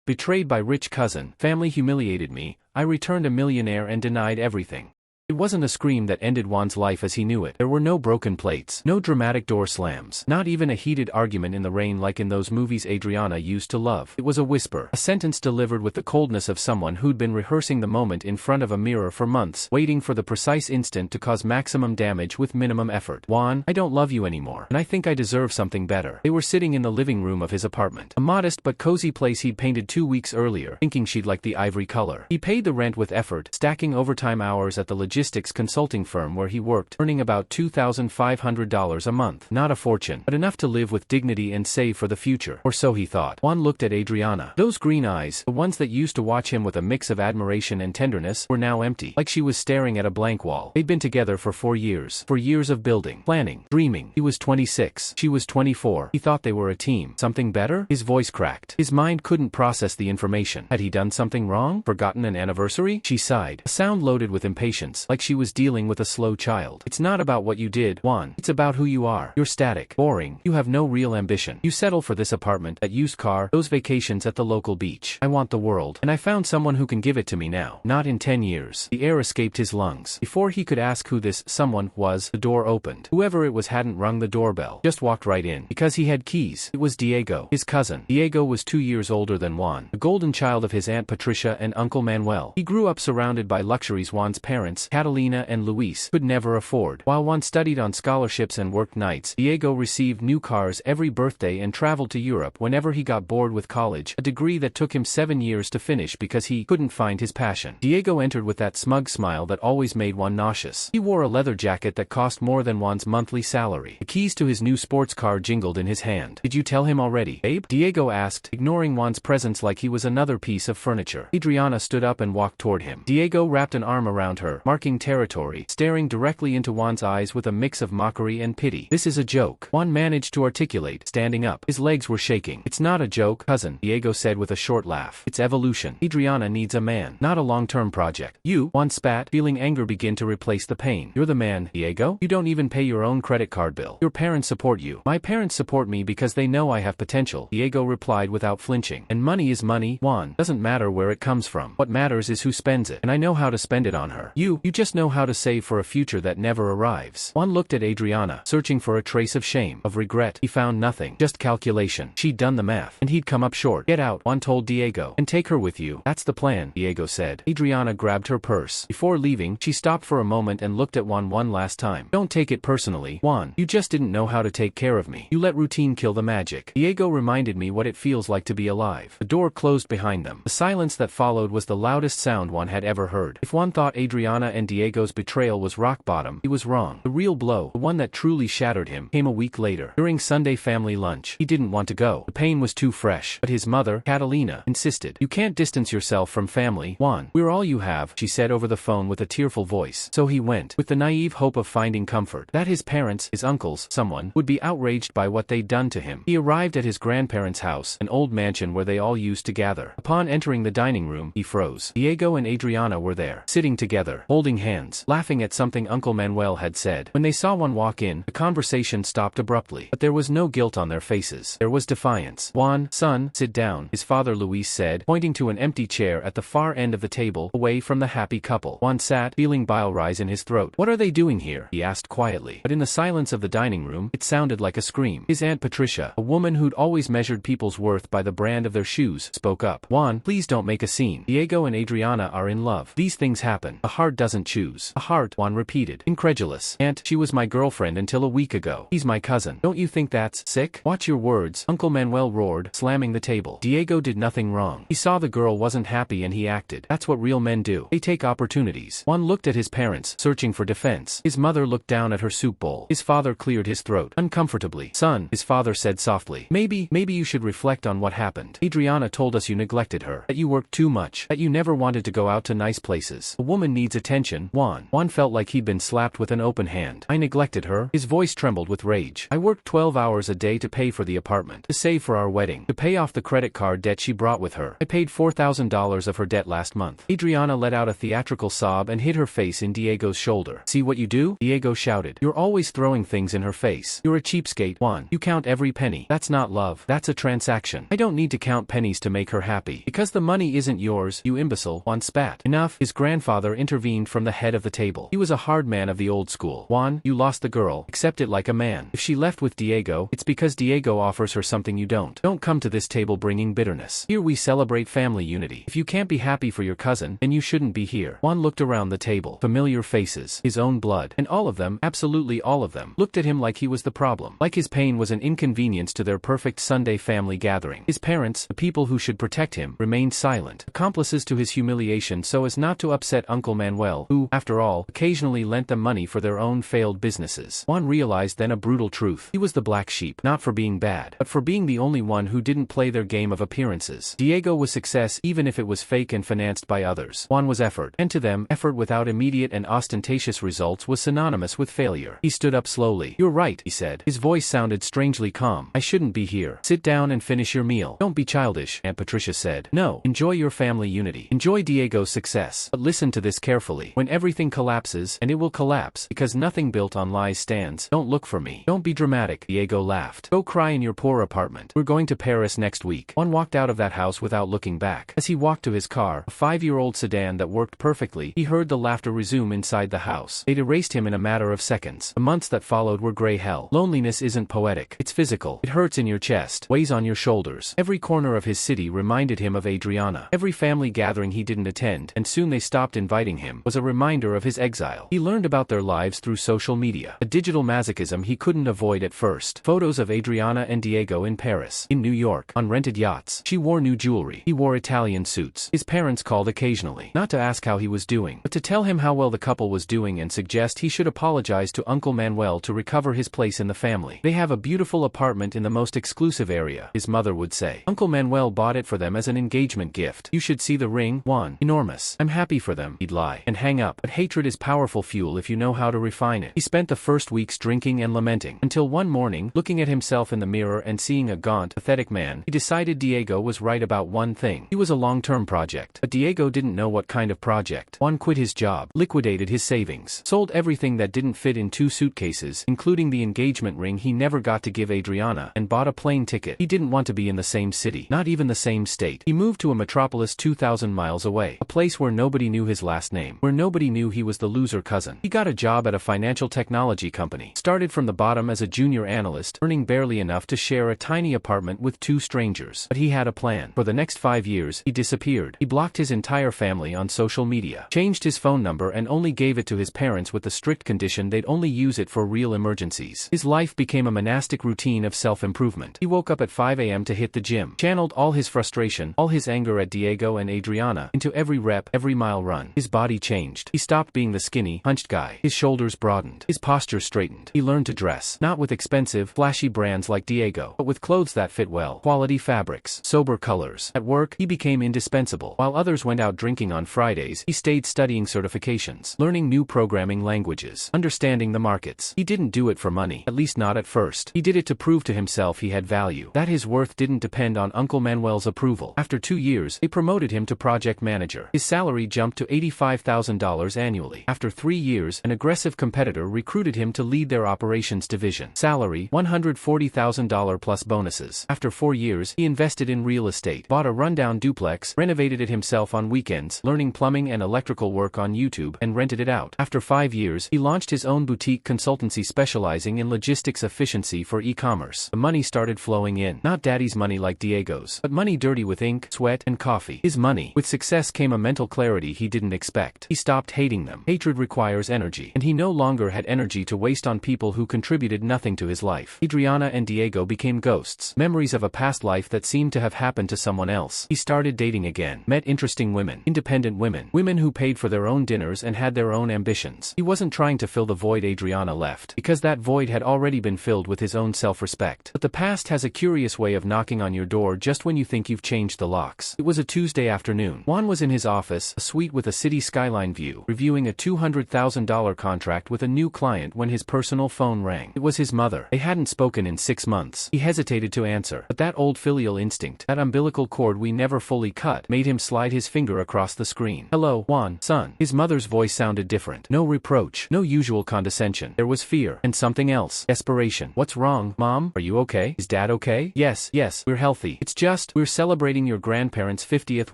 Betrayed by rich cousin, family humiliated me, I returned a millionaire and denied everything. It wasn't a scream that ended Juan's life as he knew it. There were no broken plates, no dramatic door slams, not even a heated argument in the rain like in those movies Adriana used to love. It was a whisper, a sentence delivered with the coldness of someone who'd been rehearsing the moment in front of a mirror for months, waiting for the precise instant to cause maximum damage with minimum effort. Juan, I don't love you anymore, and I think I deserve something better. They were sitting in the living room of his apartment, a modest but cozy place he'd painted 2 weeks earlier, thinking she'd like the ivory color. He paid the rent with effort, stacking overtime hours at the logistics consulting firm where he worked, earning about $2,500 a month. Not a fortune, but enough to live with dignity and save for the future. Or so he thought. Juan looked at Adriana. Those green eyes, the ones that used to watch him with a mix of admiration and tenderness, were now empty, like she was staring at a blank wall. They'd been together for 4 years. 4 years of building, planning, dreaming. He was 26. She was 24. He thought they were a team. Something better? His voice cracked. His mind couldn't process the information. Had he done something wrong? Forgotten an anniversary? She sighed, a sound loaded with impatience, like she was dealing with a slow child. It's not about what you did, Juan. It's about who you are. You're static, boring. You have no real ambition. You settle for this apartment, that used car, those vacations at the local beach. I want the world, and I found someone who can give it to me now. Not in 10 years. The air escaped his lungs. Before he could ask who this someone was, the door opened. Whoever it was hadn't rung the doorbell. Just walked right in. Because he had keys. It was Diego, his cousin. Diego was 2 years older than Juan, the golden child of his Aunt Patricia and Uncle Manuel. He grew up surrounded by luxuries Juan's parents, Catalina and Luis, could never afford. While Juan studied on scholarships and worked nights, Diego received new cars every birthday and traveled to Europe whenever he got bored with college, a degree that took him 7 years to finish because he couldn't find his passion. Diego entered with that smug smile that always made Juan nauseous. He wore a leather jacket that cost more than Juan's monthly salary. The keys to his new sports car jingled in his hand. Did you tell him already, babe? Diego asked, ignoring Juan's presence like he was another piece of furniture. Adriana stood up and walked toward him. Diego wrapped an arm around her, marking territory, staring directly into Juan's eyes with a mix of mockery and pity. This is a joke, Juan managed to articulate, standing up. His legs were shaking. It's not a joke, cousin, Diego said with a short laugh. It's evolution. Adriana needs a man, not a long-term project. You, Juan spat, feeling anger begin to replace the pain. You're the man, Diego. You don't even pay your own credit card bill. Your parents support you. My parents support me because they know I have potential, Diego replied without flinching. And money is money, Juan. Doesn't matter where it comes from. What matters is who spends it. And I know how to spend it on her. You just know how to save for a future that never arrives. Juan looked at Adriana, searching for a trace of shame, of regret. He found nothing, just calculation. She'd done the math, and he'd come up short. Get out, Juan told Diego, and take her with you. That's the plan, Diego said. Adriana grabbed her purse. Before leaving, she stopped for a moment and looked at Juan one last time. Don't take it personally, Juan. You just didn't know how to take care of me. You let routine kill the magic. Diego reminded me what it feels like to be alive. The door closed behind them. The silence that followed was the loudest sound Juan had ever heard. If Juan thought Adriana and Diego's betrayal was rock bottom, he was wrong. The real blow, the one that truly shattered him, came a week later. During Sunday family lunch, he didn't want to go. The pain was too fresh, but his mother, Catalina, insisted. You can't distance yourself from family, Juan. We're all you have, she said over the phone with a tearful voice. So he went, with the naive hope of finding comfort. That his parents, his uncles, someone, would be outraged by what they'd done to him. He arrived at his grandparents' house, an old mansion where they all used to gather. Upon entering the dining room, he froze. Diego and Adriana were there, sitting together, holding hands, laughing at something Uncle Manuel had said. When they saw Juan walk in, the conversation stopped abruptly. But there was no guilt on their faces. There was defiance. Juan, son, sit down, his father Luis said, pointing to an empty chair at the far end of the table, away from the happy couple. Juan sat, feeling bile rise in his throat. What are they doing here? He asked quietly. But in the silence of the dining room, it sounded like a scream. His Aunt Patricia, a woman who'd always measured people's worth by the brand of their shoes, spoke up. Juan, please don't make a scene. Diego and Adriana are in love. These things happen. A heart doesn't choose. A heart, Juan repeated, incredulous. Aunt, she was my girlfriend until a week ago. He's my cousin. Don't you think that's sick? Watch your words, Uncle Manuel roared, slamming the table. Diego did nothing wrong. He saw the girl wasn't happy and he acted. That's what real men do. They take opportunities. Juan looked at his parents, searching for defense. His mother looked down at her soup bowl. His father cleared his throat, uncomfortably. Son, his father said softly. Maybe you should reflect on what happened. Adriana told us you neglected her, that you worked too much, that you never wanted to go out to nice places. A woman needs attention. attention, Juan. Juan felt like he'd been slapped with an open hand. I neglected her. His voice trembled with rage. I worked 12 hours a day to pay for the apartment, to save for our wedding, to pay off the credit card debt she brought with her. I paid $4,000 of her debt last month. Adriana let out a theatrical sob and hid her face in Diego's shoulder. See what you do? Diego shouted. You're always throwing things in her face. You're a cheapskate, Juan. You count every penny. That's not love. That's a transaction. I don't need to count pennies to make her happy. Because the money isn't yours, you imbecile, Juan spat. Enough. His grandfather intervened from the head of the table. He was a hard man of the old school. Juan, you lost the girl. Accept it like a man. If she left with Diego, it's because Diego offers her something you don't. Don't come to this table bringing bitterness. Here we celebrate family unity. If you can't be happy for your cousin, then you shouldn't be here. Juan looked around the table. Familiar faces. His own blood. And all of them, absolutely all of them, looked at him like he was the problem. Like his pain was an inconvenience to their perfect Sunday family gathering. His parents, the people who should protect him, remained silent, accomplices to his humiliation so as not to upset Uncle Manuel, who, after all, occasionally lent them money for their own failed businesses. Juan realized then a brutal truth. He was the black sheep, not for being bad, but for being the only one who didn't play their game of appearances. Diego was success even if it was fake and financed by others. Juan was effort, and to them, effort without immediate and ostentatious results was synonymous with failure. He stood up slowly. You're right, he said. His voice sounded strangely calm. I shouldn't be here. Sit down and finish your meal. Don't be childish, Aunt Patricia said. No, enjoy your family unity. Enjoy Diego's success. But listen to this carefully. When everything collapses, and it will collapse, because nothing built on lies stands, don't look for me. Don't be dramatic, Diego laughed. Go cry in your poor apartment. We're going to Paris next week. Juan walked out of that house without looking back. As he walked to his car, a 5-year-old sedan that worked perfectly, he heard the laughter resume inside the house. They'd erased him in a matter of seconds. The months that followed were gray hell. Loneliness isn't poetic. It's physical. It hurts in your chest, weighs on your shoulders. Every corner of his city reminded him of Adriana. Every family gathering he didn't attend, and soon they stopped inviting him, was a reminder of his exile. He learned about their lives through social media, a digital masochism he couldn't avoid at first. Photos of Adriana and Diego in Paris, in New York, on rented yachts. She wore new jewelry. He wore Italian suits. His parents called occasionally, not to ask how he was doing, but to tell him how well the couple was doing and suggest he should apologize to Uncle Manuel to recover his place in the family. They have a beautiful apartment in the most exclusive area, his mother would say. Uncle Manuel bought it for them as an engagement gift. You should see the ring, Juan. Enormous. I'm happy for them, he'd lie, and hang up. But hatred is powerful fuel if you know how to refine it. He spent the first weeks drinking and lamenting, until one morning, looking at himself in the mirror and seeing a gaunt, pathetic man, he decided Diego was right about one thing. He was a long-term project. But Diego didn't know what kind of project. Juan quit his job, liquidated his savings, sold everything that didn't fit in 2 suitcases, including the engagement ring he never got to give Adriana, and bought a plane ticket. He didn't want to be in the same city, not even the same state. He moved to a metropolis 2,000 miles away, a place where nobody knew his last name, where nobody knew he was the loser cousin. He got a job at a financial technology company, started from the bottom as a junior analyst, earning barely enough to share a tiny apartment with 2 strangers. But he had a plan. For the next 5 years, he disappeared. He blocked his entire family on social media, changed his phone number and only gave it to his parents with the strict condition they'd only use it for real emergencies. His life became a monastic routine of self-improvement. He woke up at 5 a.m. to hit the gym, channeled all his frustration, all his anger at Diego and Adriana, into every rep, every mile run. His body changed. He stopped being the skinny, hunched guy. His shoulders broadened. His posture straightened. He learned to dress, not with expensive, flashy brands like Diego, but with clothes that fit well, quality fabrics, sober colors. At work, he became indispensable. While others went out drinking on Fridays, he stayed studying certifications, learning new programming languages, understanding the markets. He didn't do it for money, at least not at first. He did it to prove to himself he had value, that his worth didn't depend on Uncle Manuel's approval. After 2 years, they promoted him to project manager. His salary jumped to $85,000 annually. After 3 years, an aggressive competitor recruited him to lead their operations division. Salary, $140,000 plus bonuses. After 4 years, he invested in real estate, bought a rundown duplex, renovated it himself on weekends, learning plumbing and electrical work on YouTube, and rented it out. After 5 years, he launched his own boutique consultancy specializing in logistics efficiency for e-commerce. The money started flowing in. Not daddy's money like Diego's, but money dirty with ink, sweat, and coffee. His money. With success came a mental clarity he didn't expect. He stopped hating them. Hatred requires energy, and he no longer had energy to waste on people who contributed nothing to his life. Adriana and Diego became ghosts, memories of a past life that seemed to have happened to someone else. He started dating again, met interesting women, independent women, women who paid for their own dinners and had their own ambitions. He wasn't trying to fill the void Adriana left, because that void had already been filled with his own self-respect. But the past has a curious way of knocking on your door just when you think you've changed the locks. It was a Tuesday afternoon. Juan was in his office, a suite with a city skyline view, reviewing a $200,000 contract with a new client when his personal phone rang. It was his mother. They hadn't spoken in 6 months. He hesitated to answer, but that old filial instinct, that umbilical cord we never fully cut, made him slide his finger across the screen. "Hello, Juan, son." His mother's voice sounded different. No reproach, no usual condescension. There was fear, and something else. Desperation. "What's wrong, Mom? Are you okay? Is Dad okay?" Yes, we're healthy. It's just, we're celebrating your grandparents' 50th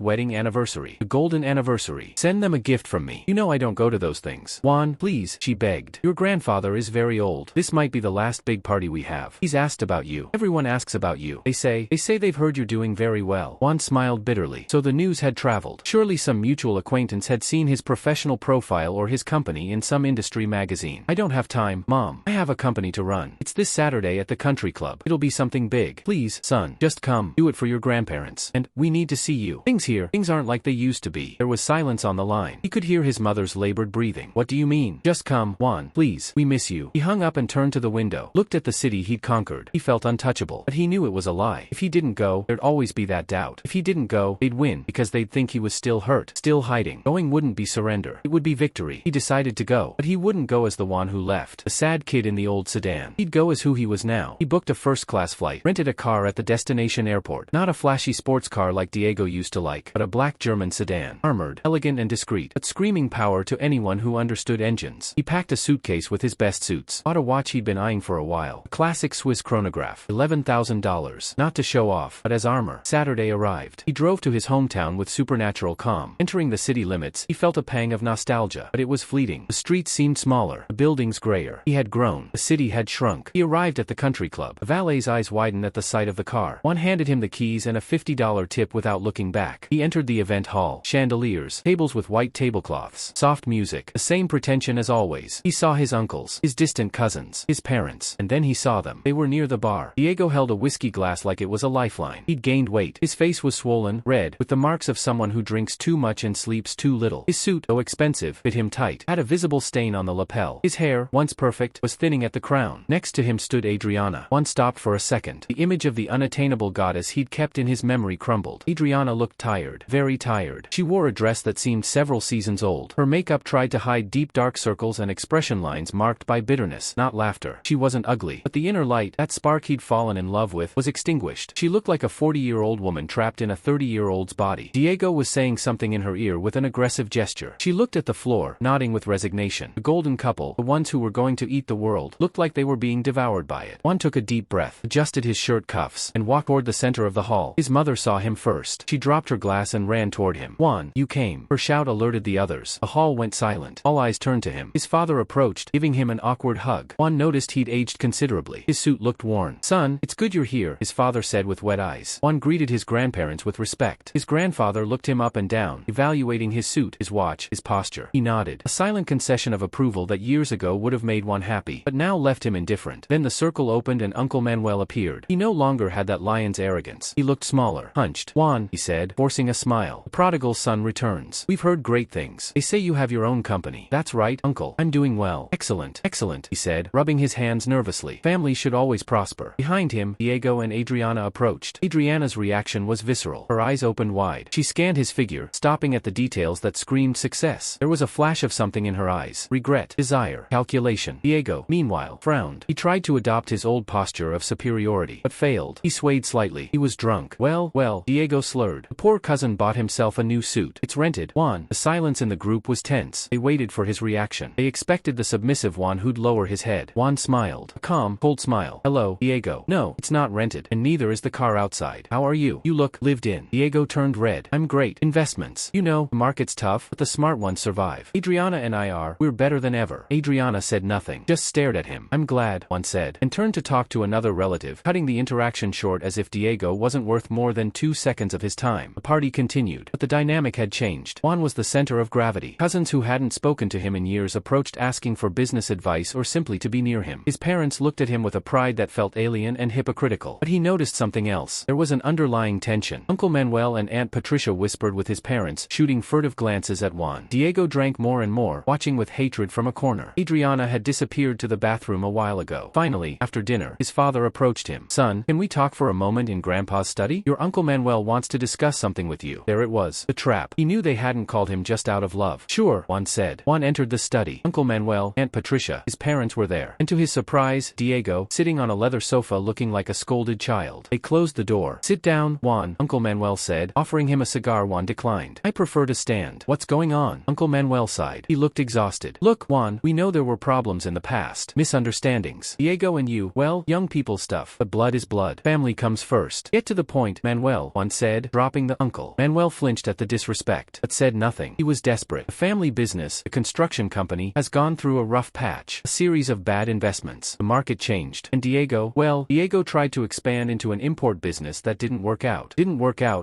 wedding anniversary. The golden anniversary. Send them a gift from me. You know I don't go to those things. Juan, please," she begged. "Your grandfather is very old. This might be the last big party we have. He's asked about you. Everyone asks about you. They say they've heard you're doing very well." Juan smiled bitterly. So the news had traveled. Surely some mutual acquaintance had seen his professional profile or his company in some industry magazine. "I don't have time, Mom. I have a company to run. It's this Saturday at the country club. It'll be something big. Please, son, just come. Do it for your grandparents. And we need to see you. Things aren't like they used to be." There was silence on the line. He could hear his mother's labored breathing. "What do you mean? Just come, Juan. Please, we miss you." He hung up and turned to the window, looked at the city he'd conquered. He felt untouchable, but he knew it was a lie. If he didn't go, there'd always be that doubt. If he didn't go, they'd win, because they'd think he was still hurt, still hiding. Going wouldn't be surrender. It would be victory. He decided to go, but he wouldn't go as the one who left, the sad kid in the old sedan. He'd go as who he was now. He booked a first-class flight, rented a car at the destination airport. Not a flashy sports car like Diego used to like, but a black German sedan. Armored, elegant and discreet, but screaming power to anyone who understood engines. He packed a suitcase with his best suits. Bought a watch he'd been eyeing for a while. A classic Swiss chronograph. $11,000. Not to show off, but as armor. Saturday arrived. He drove to his hometown with supernatural calm. Entering the city limits, he felt a pang of nostalgia, but it was fleeting. The streets seemed smaller, the buildings grayer. He had grown. The city had shrunk. He arrived at the country club. The valet's eyes widened at the sight of the car. One handed him the keys and a $50 tip without looking back. He entered the event hall. Chandeliers, tables with white tablecloths, soft music, the same pretension as always. He saw his uncles, his distant cousins, his parents, and then he saw them. They were near the bar. Diego held a whiskey glass like it was a lifeline. He'd gained weight. His face was swollen, red, with the marks of someone who drinks too much and sleeps too little. His suit, though expensive, fit him tight, had a visible stain on the lapel. His hair, once perfect, was thinning at the crown. Next to him stood Adriana. Juan stopped for a second. The image of the unattainable goddess he'd kept in his memory crumbled. Adriana looked tired, very tired. She wore a dress that seemed several seasons old. Her makeup tried to hide deep dark circles and expression lines marked by bitterness, not laughter. She wasn't ugly, but the inner light, that spark he'd fallen in love with, was extinguished. She looked like a 40-year-old woman trapped in a 30-year-old's body. Diego was saying something in her ear with an aggressive gesture. She looked at the floor, nodding with resignation. The golden couple, the ones who were going to eat the world, looked like they were being devoured by it. Juan took a deep breath, adjusted his shirt cuffs, and walked toward the center of the hall. His mother saw him first. She dropped her glass and ran toward him. "Juan, you came." Her shout alerted the others. The hall went silent. All eyes turned to him. His father approached, giving him an awkward hug. Juan noticed he'd aged considerably. His suit looked worn. "Son, it's good you're here," his father said with wet eyes. Juan greeted his grandparents with respect. His grandfather looked him up and down, evaluating his suit, his watch, his posture. He nodded, a silent concession of approval that years ago would have made Juan happy, but now left him indifferent. Then the circle opened and Uncle Manuel appeared. He no longer had that lion's arrogance. He looked smaller, hunched. "Juan," he said, forcing a smile. "The prodigal son returns. We've heard great things. They say you have your own company." "That's right, Uncle. I'm doing well." "Excellent, excellent," he said, rubbing his hands nervously. "Families should always prosper." Behind him, Diego and Adriana approached. Adriana's reaction was visceral. Her eyes opened wide. She scanned his figure, stopping at the details that screamed success. There was a flash of something in her eyes. Regret, desire, calculation. Diego, meanwhile, frowned. He tried to adopt his old posture of superiority, but failed. He swayed slightly. He was drunk. Well, Diego slurred. The poor cousin bought himself a new suit. "It's rented, Juan." The silence in the group was tense. They waited for his reaction. They expected the submissive Juan who'd lower his head. Juan smiled. A calm, cold smile. "Hello, Diego." "No, it's not rented, and neither is the car outside. How are you? You look lived in." Diego turned red. "I'm great. Investments. You know, the market's tough, but the smart ones survive. Adriana and we're better than ever." Adriana said nothing, just stared at him. "I'm glad," Juan said, and turned to talk to another relative, cutting the interaction short as if Diego wasn't worth more than 2 seconds of his time. The party continued, but the dynamic had changed. Juan was the center of gravity. Cousins who hadn't spoken to him in years approached asking for business advice or simply to be near him. His parents looked at him with a pride that felt alien and hypocritical. But he noticed something else. There was an underlying tension. Uncle Manuel and Aunt Patricia whispered with his parents, shooting furtive glances at Juan. Diego drank more and more, watching with hatred from a corner. Adriana had disappeared to the bathroom a while ago. Finally, after dinner, his father approached him. "Son, can we talk for a moment in Grandpa's study? Your Uncle Manuel wants to discuss something with you." There it was, the trap. He knew they hadn't called him just out of of love. Sure, Juan said. Juan entered the study. Uncle Manuel, Aunt Patricia, his parents were there. And to his surprise, Diego, sitting on a leather sofa looking like a scolded child. They closed the door. Sit down, Juan, Uncle Manuel said, offering him a cigar. Juan declined. I prefer to stand. What's going on? Uncle Manuel sighed. He looked exhausted. Look, Juan, we know there were problems in the past. Misunderstandings. Diego and you, well, young people stuff. But blood is blood. Family comes first. Get to the point, Manuel, Juan said, dropping the uncle. Manuel flinched at the disrespect, but said nothing. He was desperate. The family business, a construction company, has gone through a rough patch. A series of bad investments. The market changed. And Diego, well, Diego tried to expand into an import business that didn't work out.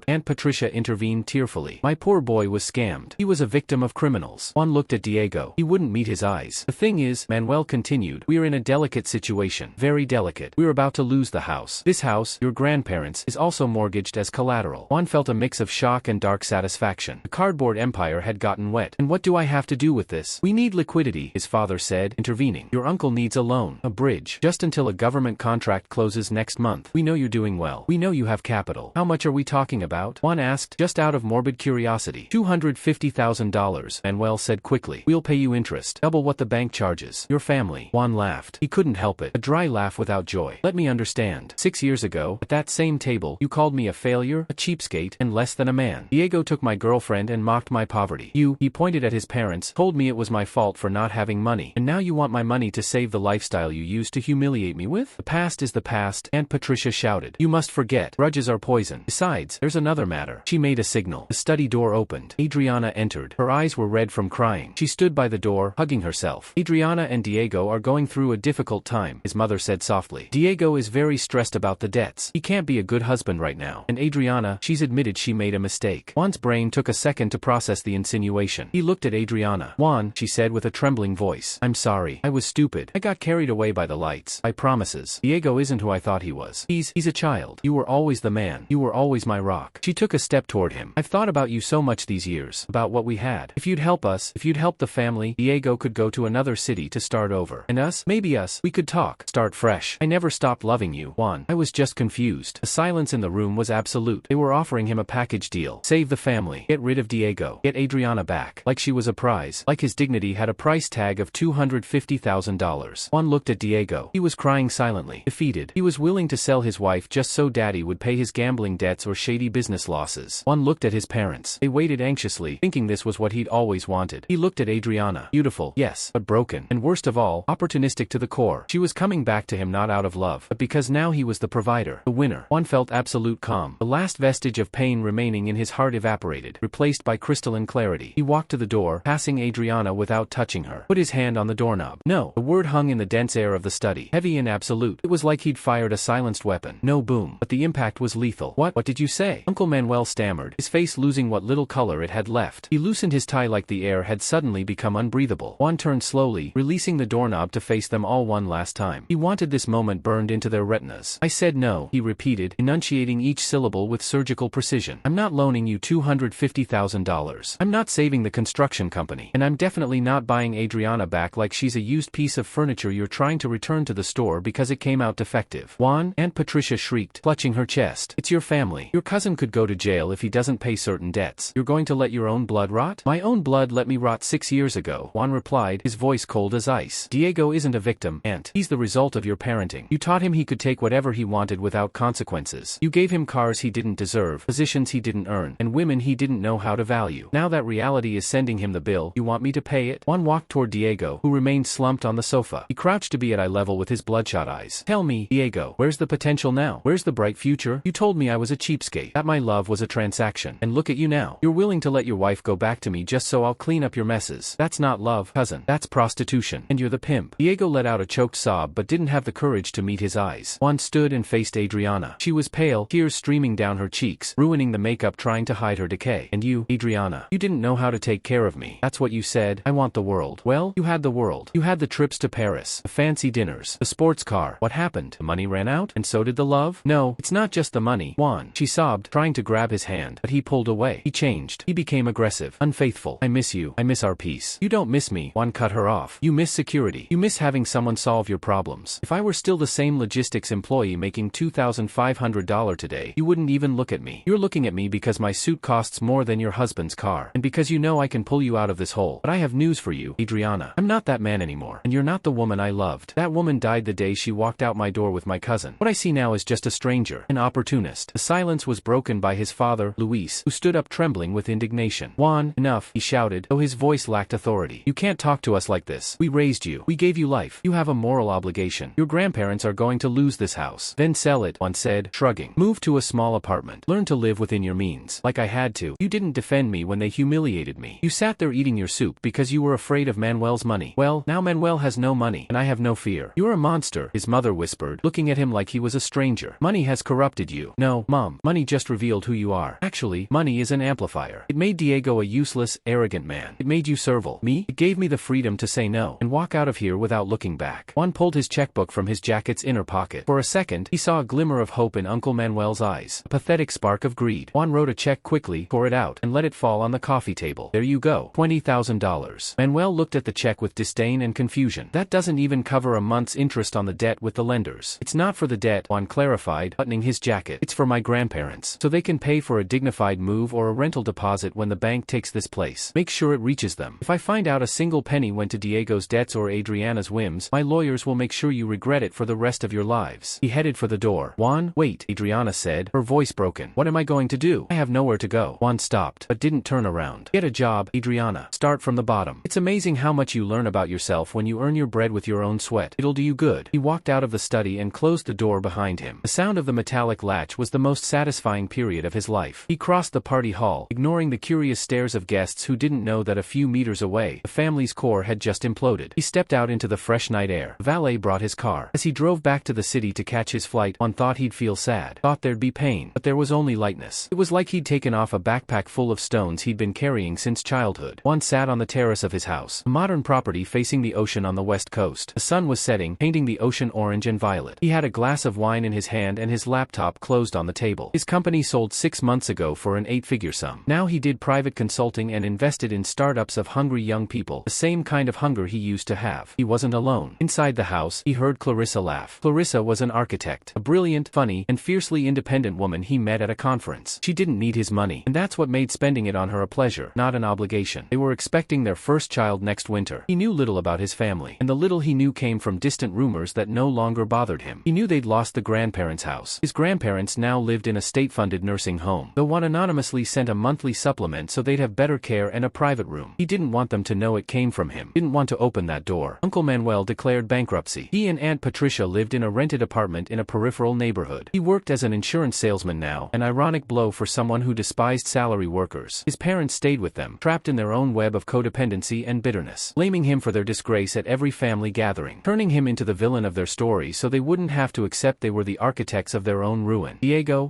Aunt Patricia intervened tearfully. My poor boy was scammed. He was a victim of criminals. Juan looked at Diego. He wouldn't meet his eyes. The thing is, Manuel continued, we're in a delicate situation. Very delicate. We're about to lose the house. This house, your grandparents', is also mortgaged as collateral. Juan felt a mix of shock and dark satisfaction. The cardboard empire had gotten wet. And what do I have to do with this? We need liquidity, his father said, intervening. Your uncle needs a loan, a bridge, just until a government contract closes next month. We know you're doing well. We know you have capital. How much are we talking about? Juan asked, just out of morbid curiosity. $250,000, Manuel said quickly. We'll pay you interest. Double what the bank charges. Your family. Juan laughed. He couldn't help it. A dry laugh without joy. Let me understand. 6 years ago, at that same table, you called me a failure, a cheapskate, and less than a man. Diego took my girlfriend and mocked my poverty. He pointed at his parents, told me it was my fault for not having money. And now you want my money to save the lifestyle you used to humiliate me with? The past is the past, Aunt Patricia shouted. You must forget. Grudges are poison. Besides, there's another matter. She made a signal. The study door opened. Adriana entered. Her eyes were red from crying. She stood by the door, hugging herself. Adriana and Diego are going through a difficult time, his mother said softly. Diego is very stressed about the debts. He can't be a good husband right now. And Adriana, she's admitted she made a mistake. Juan's brain took a second to process the insinuation. He looked at Adriana. Juan, she said with a trembling voice. I'm sorry. I was stupid. I got carried away by the lights. I promises. Diego isn't who I thought he was. He's a child. You were always the man. You were always my rock. She took a step toward him. I've thought about you so much these years. About what we had. If you'd help us, if you'd help the family, Diego could go to another city to start over. And us, maybe us, we could talk. Start fresh. I never stopped loving you, Juan. I was just confused. The silence in the room was absolute. They were offering him a package deal. Save the family. Get rid of Diego. Get Adriana back. Like she was a prize. Like his dignity had a price tag of $250,000. Juan looked at Diego. He was crying silently. Defeated. He was willing to sell his wife just so daddy would pay his gambling debts or shady business losses. Juan looked at his parents. They waited anxiously, thinking this was what he'd always wanted. He looked at Adriana. Beautiful, yes, but broken. And worst of all, opportunistic to the core. She was coming back to him not out of love, but because now he was the provider, the winner. Juan felt absolute calm. The last vestige of pain remaining in his heart evaporated, replaced by crystalline clarity. He walked to the door, passing Adriana without touching her. Put his hand on the doorknob. No. The word hung in the dense air of the study, heavy and absolute. It was like he'd fired a silenced weapon. No boom. But the impact was lethal. What did you say? Uncle Manuel stammered, his face losing what little color it had left. He loosened his tie like the air had suddenly become unbreathable. Juan turned slowly, releasing the doorknob to face them all one last time. He wanted this moment burned into their retinas. I said no, he repeated, enunciating each syllable with surgical precision. I'm not loaning you $250,000. I'm not saving the construction company. And I'm definitely not buying Adriana back like she's a used piece of furniture you're trying to return to the store because it came out defective. Juan, Aunt Patricia shrieked, clutching her chest. It's your family. Your cousin could go to jail if he doesn't pay certain debts. You're going to let your own blood rot? My own blood let me rot 6 years ago, Juan replied, his voice cold as ice. Diego isn't a victim, Aunt. He's the result of your parenting. You taught him he could take whatever he wanted without consequences. You gave him cars he didn't deserve, positions he didn't earn, and women he didn't know how to value. Now that reality is sending him the bill, you want me to pay it? Juan walked toward Diego, who remained slumped on the sofa. He crouched to be at eye level with his bloodshot eyes. Tell me, Diego, where's the potential now? Where's the bright future? You told me I was a cheapskate, that my love was a transaction. And look at you now. You're willing to let your wife go back to me just so I'll clean up your messes. That's not love, cousin. That's prostitution. And you're the pimp. Diego let out a choked sob but didn't have the courage to meet his eyes. Juan stood and faced Adriana. She was pale, tears streaming down her cheeks, ruining the makeup trying to hide her decay. And you, Adriana, you didn't know how to take care of me. That's what you said. I want the world. Well, you had the world. You had the trips to Paris, the fancy dinners, the sports car. What happened? The money ran out? And so did the love? No, it's not just the money, Juan. She sobbed, trying to grab his hand, but he pulled away. He changed. He became aggressive, unfaithful. I miss you. I miss our peace. You don't miss me. Juan cut her off. You miss security. You miss having someone solve your problems. If I were still the same logistics employee making $2,500 today, you wouldn't even look at me. You're looking at me because my suit costs more than your husband's car, and because you you know I can pull you out of this hole. But I have news for you, Adriana. I'm not that man anymore. And you're not the woman I loved. That woman died the day she walked out my door with my cousin. What I see now is just a stranger, an opportunist." The silence was broken by his father, Luis, who stood up trembling with indignation. "Juan, enough," he shouted, though his voice lacked authority. "You can't talk to us like this. We raised you. We gave you life. You have a moral obligation. Your grandparents are going to lose this house. Then sell it," Juan said, shrugging. "Move to a small apartment. Learn to live within your means. Like I had to. You didn't defend me when they humiliated me. You sat there eating your soup because you were afraid of Manuel's money. Well, now Manuel has no money, and I have no fear. You're a monster," his mother whispered, looking at him like he was a stranger. "Money has corrupted you." "No, Mom. Money just revealed who you are. Actually, money is an amplifier. It made Diego a useless, arrogant man. It made you servile. Me? It gave me the freedom to say no and walk out of here without looking back." Juan pulled his checkbook from his jacket's inner pocket. For a second, he saw a glimmer of hope in Uncle Manuel's eyes, a pathetic spark of greed. Juan wrote a check quickly, tore it out, and let it fall on the coffee table. "There you go. $20,000. Manuel looked at the check with disdain and confusion. "That doesn't even cover a month's interest on the debt with the lenders." "It's not for the debt," Juan clarified, buttoning his jacket. "It's for my grandparents, so they can pay for a dignified move or a rental deposit when the bank takes this place. Make sure it reaches them. If I find out a single penny went to Diego's debts or Adriana's whims, my lawyers will make sure you regret it for the rest of your lives." He headed for the door. "Juan, wait," Adriana said, her voice broken. "What am I going to do? I have nowhere to go." Juan stopped, but didn't turn around. "Get a job, Adriana. Start from the bottom. It's amazing how much you learn about yourself when you earn your bread with your own sweat. It'll do you good." He walked out of the study and closed the door behind him. The sound of the metallic latch was the most satisfying period of his life. He crossed the party hall, ignoring the curious stares of guests who didn't know that a few meters away, the family's core had just imploded. He stepped out into the fresh night air. The valet brought his car. As he drove back to the city to catch his flight, Juan thought he'd feel sad, thought there'd be pain, but there was only lightness. It was like he'd taken off a backpack full of stones he'd been carrying since childhood. Juan sat on the terrace of his house, a modern property facing the ocean on the west coast. The sun was setting, painting the ocean orange and violet. He had a glass of wine in his hand and his laptop closed on the table. His company sold 6 months ago for an 8-figure sum. Now he did private consulting and invested in startups of hungry young people, the same kind of hunger he used to have. He wasn't alone. Inside the house, he heard Clarissa laugh. Clarissa was an architect, a brilliant, funny, and fiercely independent woman he met at a conference. She didn't need his money, and that's what made spending it on her a pleasure, not an obligation. They were expecting their first child next winter. He knew little about his family, and the little he knew came from distant rumors that no longer bothered him. He knew they'd lost the grandparents' house. His grandparents now lived in a state-funded nursing home, though one anonymously sent a monthly supplement so they'd have better care and a private room. He didn't want them to know it came from him. Didn't want to open that door. Uncle Manuel declared bankruptcy. He and Aunt Patricia lived in a rented apartment in a peripheral neighborhood. He worked as an insurance salesman now, an ironic blow for someone who despised salary workers. His parents stayed with them, trapped in their own web of codependency and bitterness, blaming him for their disgrace at every family gathering, turning him into the villain of their story so they wouldn't have to accept they were the architects of their own ruin. Diego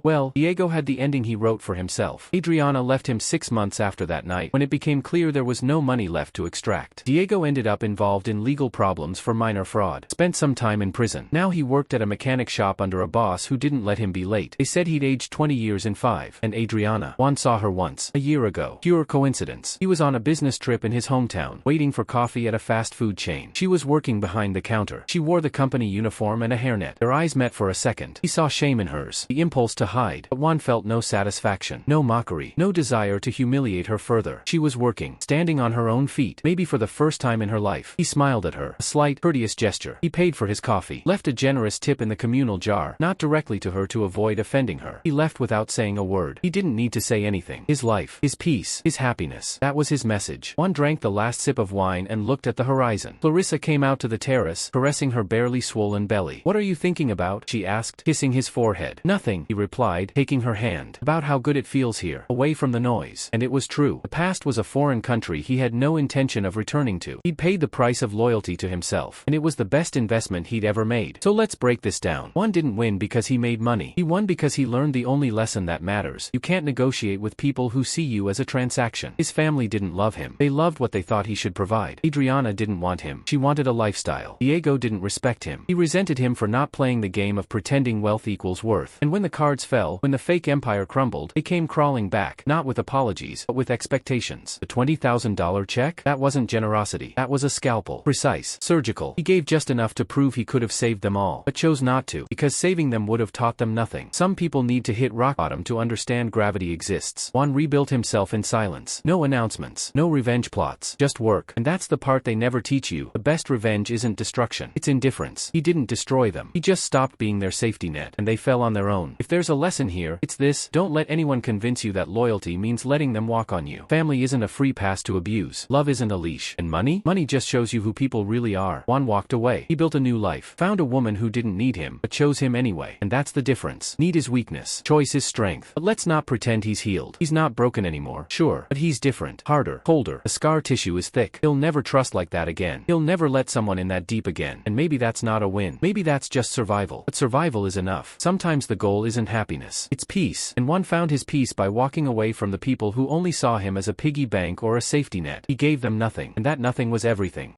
had the ending he wrote for himself. Adriana left him 6 months after that night, when it became clear there was no money left to extract. Diego ended up involved in legal problems for minor fraud, spent some time in prison. Now he worked at a mechanic shop under a boss who didn't let him be late. They said he'd aged 20 years in 5. And Adriana, Juan saw her once, a year ago. Pure coincidence. He was on a business trip in his hometown, waiting for coffee at a fast food chain. She was working behind the counter. She wore the company uniform and a hairnet. Their eyes met for a second. He saw shame in hers, the impulse to hide, but Juan felt no satisfaction, no mockery, no desire to humiliate her further. She was working, standing on her own feet, maybe for the first time in her life. He smiled at her, a slight, courteous gesture. He paid for his coffee, left a generous tip in the communal jar, not directly to her to avoid offending her. He left without saying a word. He didn't need to say anything. His life, his peace, his happiness. That was his message. Juan drank the last sip of wine and looked at the horizon. Clarissa came out to the terrace, caressing her barely swollen belly. "What are you thinking about?" she asked, kissing his forehead. "Nothing," he replied, taking her hand. "About how good it feels here, away from the noise." And it was true. The past was a foreign country he had no intention of returning to. He'd paid the price of loyalty to himself, and it was the best investment he'd ever made. So let's break this down. Juan didn't win because he made money. He won because he learned the only lesson that matters. You can't negotiate with people who see you as a transaction. His family didn't love him. They loved what they thought he should provide. Adriana didn't want him. She wanted a lifestyle. Diego didn't respect him. He resented him for not playing the game of pretending wealth equals worth. And when the cards fell, when the fake empire crumbled, they came crawling back, not with apologies, but with expectations. The $20,000 check? That wasn't generosity. That was a scalpel. Precise. Surgical. He gave just enough to prove he could have saved them all, but chose not to, because saving them would have taught them nothing. Some people need to hit rock bottom to understand gravity exists. Juan rebuilt himself in silence. nonsense. No announcements. No revenge plots. Just work. And that's the part they never teach you. The best revenge isn't destruction. It's indifference. He didn't destroy them. He just stopped being their safety net, and they fell on their own. If there's a lesson here, it's this: don't let anyone convince you that loyalty means letting them walk on you. Family isn't a free pass to abuse. Love isn't a leash. And money? Money just shows you who people really are. Juan walked away. He built a new life. Found a woman who didn't need him, but chose him anyway. And that's the difference. Need is weakness. Choice is strength. But let's not pretend he's healed. He's not broken anymore. Sure. But he's different. Harder. Colder. The scar tissue is thick. He'll never trust like that again. He'll never let someone in that deep again. And maybe that's not a win. Maybe that's just survival. But survival is enough. Sometimes the goal isn't happiness. It's peace. And Juan found his peace by walking away from the people who only saw him as a piggy bank or a safety net. He gave them nothing. And that nothing was everything.